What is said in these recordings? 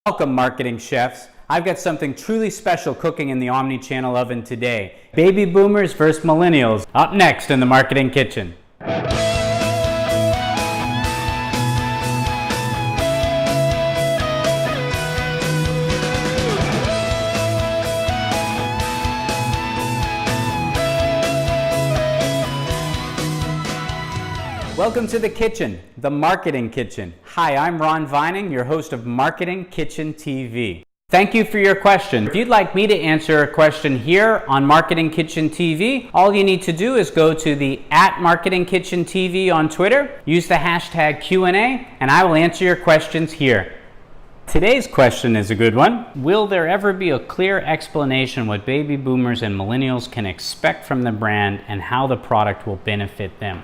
Welcome, marketing chefs. I've got something truly special cooking in the Omni-Channel oven today. Baby boomers versus millennials. Up next in the Marketing Kitchen. Welcome to the kitchen, the Marketing Kitchen. Hi, I'm Ron Vining, your host of Marketing Kitchen TV. Thank you for your question. If you'd like me to answer a question here on Marketing Kitchen TV, all you need to do is go to the @MarketingKitchenTV on Twitter, use the hashtag Q&A, and I will answer your questions here. Today's question is a good one. Will there ever be a clear explanation what baby boomers and millennials can expect from the brand and how the product will benefit them?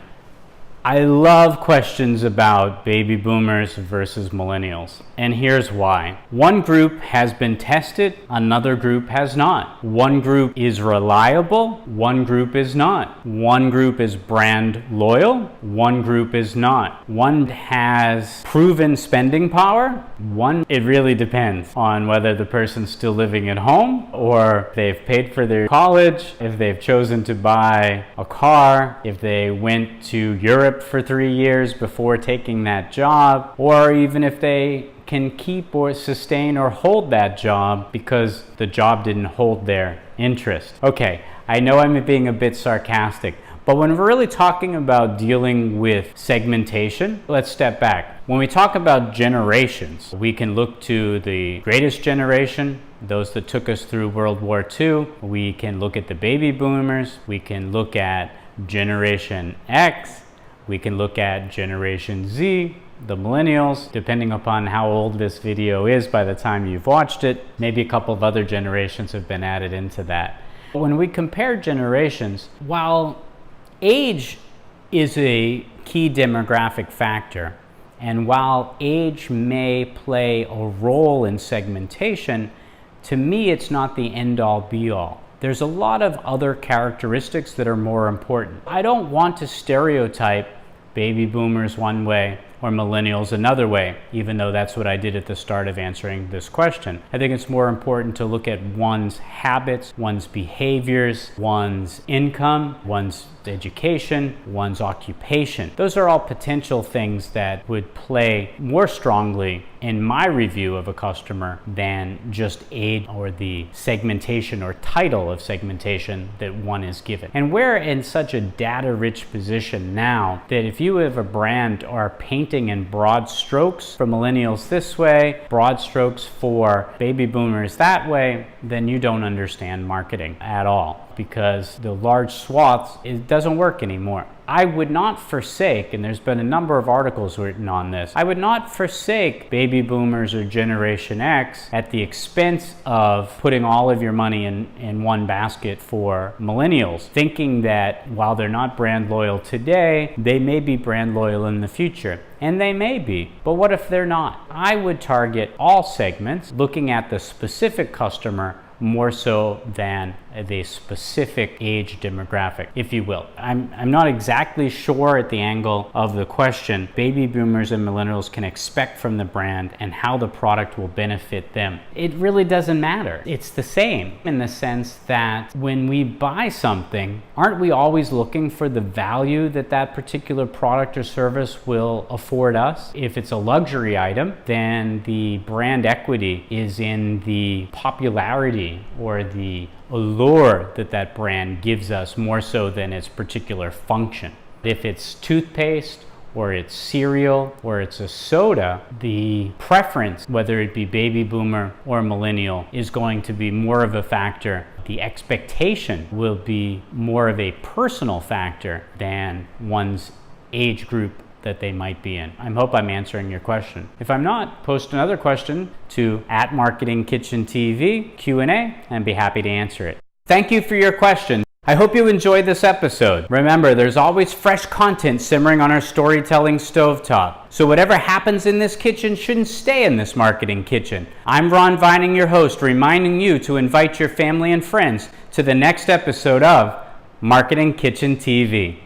I love questions about baby boomers versus millennials, and here's why. One group has been tested, another group has not. One group is reliable, one group is not. One group is brand loyal, one group is not. One has proven spending power, one, it really depends on whether the person's still living at home or they've paid for their college, if they've chosen to buy a car, if they went to Europe for 3 years before taking that job, or even if they can keep or sustain or hold that job because the job didn't hold their interest. Okay, I know I'm being a bit sarcastic, but when we're really talking about dealing with segmentation, let's step back. When we talk about generations, we can look to the greatest generation, those that took us through World War II. We can look at the baby boomers. We can look at Generation X. We can look at Generation Z, the millennials, depending upon how old this video is by the time you've watched it. Maybe a couple of other generations have been added into that. When we compare generations, while age is a key demographic factor, and while age may play a role in segmentation, to me it's not the end-all be-all. There's a lot of other characteristics that are more important. I don't want to stereotype baby boomers one way or millennials another way, even though that's what I did at the start of answering this question. I think it's more important to look at one's habits, one's behaviors, one's income, one's education, one's occupation. Those are all potential things that would play more strongly in my review of a customer than just age or the segmentation or title of segmentation that one is given. And we're in such a data-rich position now that if you have a brand are painting in broad strokes for millennials this way, broad strokes for baby boomers that way, then you don't understand marketing at all, because the large swaths, it doesn't work anymore. I would not forsake, and there's been a number of articles written on this, I would not forsake baby boomers or Generation X at the expense of putting all of your money in one basket for millennials, thinking that while they're not brand loyal today, they may be brand loyal in the future. And they may be, but what if they're not? I would target all segments, looking at the specific customer more so than the specific age demographic, if you will. I'm not exactly sure at the angle of the question baby boomers and millennials can expect from the brand and how the product will benefit them. It really doesn't matter. It's the same in the sense that when we buy something, aren't we always looking for the value that that particular product or service will afford us? If it's a luxury item, then the brand equity is in the popularity or the allure that that brand gives us more so than its particular function. If it's toothpaste or it's cereal or it's a soda, the preference, whether it be baby boomer or millennial, is going to be more of a factor. The expectation will be more of a personal factor than one's age group that they might be in. I hope I'm answering your question. If I'm not, post another question to @MarketingKitchenTV Q&A and be happy to answer it. Thank you for your question. I hope you enjoyed this episode. Remember, there's always fresh content simmering on our storytelling stovetop. So whatever happens in this kitchen shouldn't stay in this Marketing Kitchen. I'm Ron Vining, your host, reminding you to invite your family and friends to the next episode of Marketing Kitchen TV.